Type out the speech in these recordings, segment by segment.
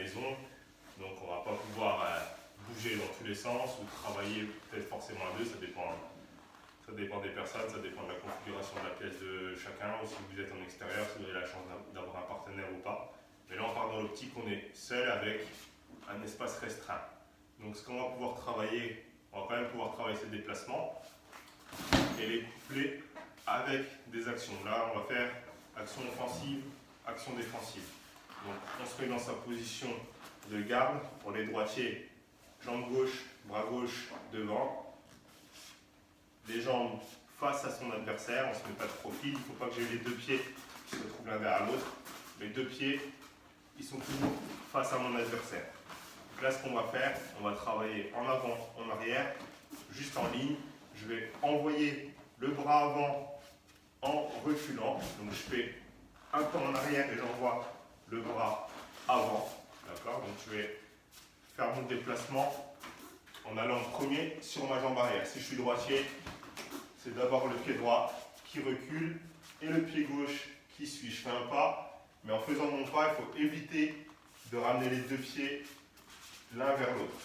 maison. Donc on ne va pas pouvoir bouger dans tous les sens ou travailler peut-être forcément à deux, ça dépend des personnes, ça dépend de la configuration de la pièce de chacun, ou si vous êtes en extérieur, si vous avez la chance d'avoir un partenaire ou pas. Mais là on part dans l'optique qu'on est seul avec un espace restreint. Donc ce qu'on va pouvoir travailler, on va quand même pouvoir travailler ces déplacements et les coupler avec des actions. Là on va faire action offensive, action défensive. Donc on se met dans sa position de garde pour les droitiers, jambe gauche, bras gauche devant, les jambes face à son adversaire, on ne se met pas de profil, il ne faut pas que j'ai les deux pieds qui se retrouvent l'un derrière l'autre. Les deux pieds, ils sont toujours face à mon adversaire. Donc là ce qu'on va faire, on va travailler en avant, en arrière, juste en ligne. Je vais envoyer le bras avant en reculant, donc je fais un pas en arrière et j'envoie le bras avant. D'accord? Donc je vais faire mon déplacement en allant en premier sur ma jambe arrière. Si je suis droitier, c'est d'abord le pied droit qui recule et le pied gauche qui suit. Je fais un pas, mais en faisant mon pas, il faut éviter de ramener les deux pieds l'un vers l'autre.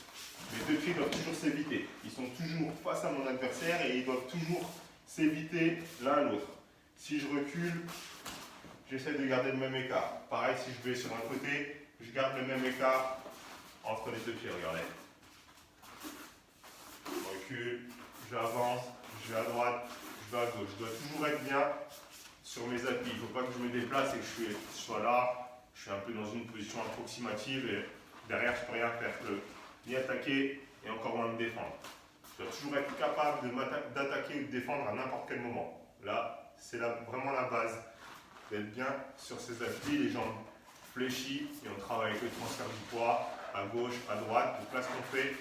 Les deux pieds doivent toujours s'éviter. Ils sont toujours face à mon adversaire et ils doivent toujours s'éviter l'un l'autre. Si je recule, j'essaie de garder le même écart. Pareil, si je vais sur un côté, je garde le même écart entre les deux pieds. Regardez. Je recule, j'avance, je vais à droite, je vais à gauche. Je dois toujours être bien sur mes appuis. Il ne faut pas que je me déplace et que je sois là. Je suis un peu dans une position approximative et derrière, je ne peux rien faire. Je peux ni attaquer et encore moins me défendre. Je dois toujours être capable d'attaquer ou de défendre à n'importe quel moment. Là, c'est vraiment la base. D'être bien sur ses appuis, les jambes fléchies et on travaille avec le transfert du poids à gauche, à droite. Donc là, ce qu'on fait,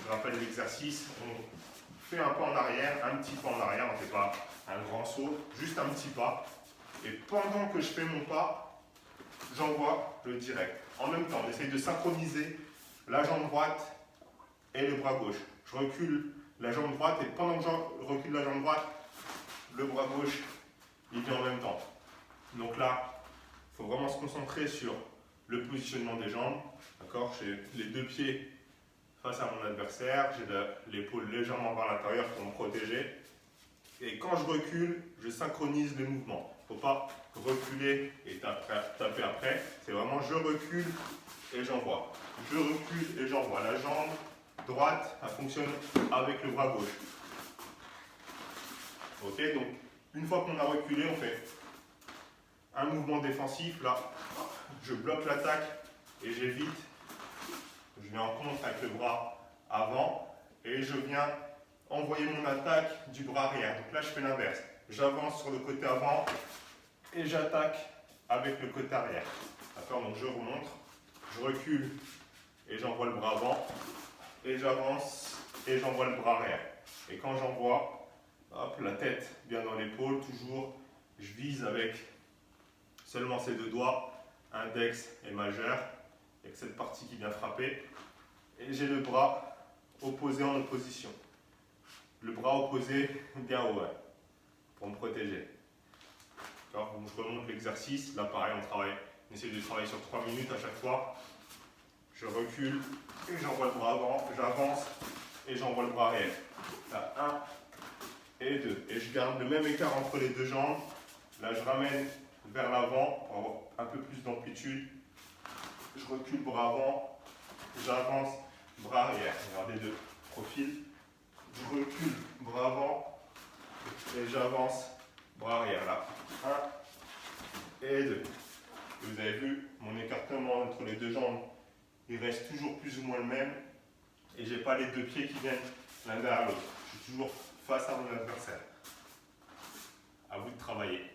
je rappelle l'exercice, on fait un pas en arrière, un petit pas en arrière, on ne fait pas un grand saut, juste un petit pas. Et pendant que je fais mon pas, j'envoie le direct. En même temps, on essaye de synchroniser la jambe droite et le bras gauche. Je recule la jambe droite et pendant que je recule la jambe droite, le bras gauche, il vient en même temps. Donc là, il faut vraiment se concentrer sur le positionnement des jambes. D'accord? J'ai les deux pieds face à mon adversaire, j'ai l'épaule légèrement vers l'intérieur pour me protéger. Et quand je recule, je synchronise les mouvements. Il ne faut pas reculer et taper après. C'est vraiment je recule et j'envoie. Je recule et j'envoie. La jambe droite, elle fonctionne avec le bras gauche. Ok, donc une fois qu'on a reculé, on fait un mouvement défensif. Là, je bloque l'attaque et j'évite. Je viens en contre avec le bras avant et je viens envoyer mon attaque du bras arrière. Donc là, je fais l'inverse. J'avance sur le côté avant et j'attaque avec le côté arrière. D'accord? Donc je remonte, je recule et j'envoie le bras avant et j'avance et j'envoie le bras arrière. Et quand j'envoie, hop, la tête vient dans l'épaule, toujours, je vise avec seulement ces deux doigts, index et majeur. Il n'y a que cette partie qui vient frapper. Et j'ai le bras opposé en opposition. Le bras opposé bien haut, pour me protéger. Donc je remonte l'exercice. Là, pareil, on essaie de travailler sur 3 minutes à chaque fois. Je recule et j'envoie le bras avant. J'avance et j'envoie le bras arrière. Là, 1 et 2. Et je garde le même écart entre les deux jambes. Là, je ramène vers l'avant pour avoir un peu plus d'amplitude. Je recule bras avant. J'avance, bras arrière. Regardez deux profils. Je recule, bras avant, et j'avance, bras arrière. Là, 1 et 2. Et vous avez vu, mon écartement entre les deux jambes, il reste toujours plus ou moins le même. Et je n'ai pas les deux pieds qui viennent l'un derrière l'autre. Je suis toujours face à mon adversaire. À vous de travailler.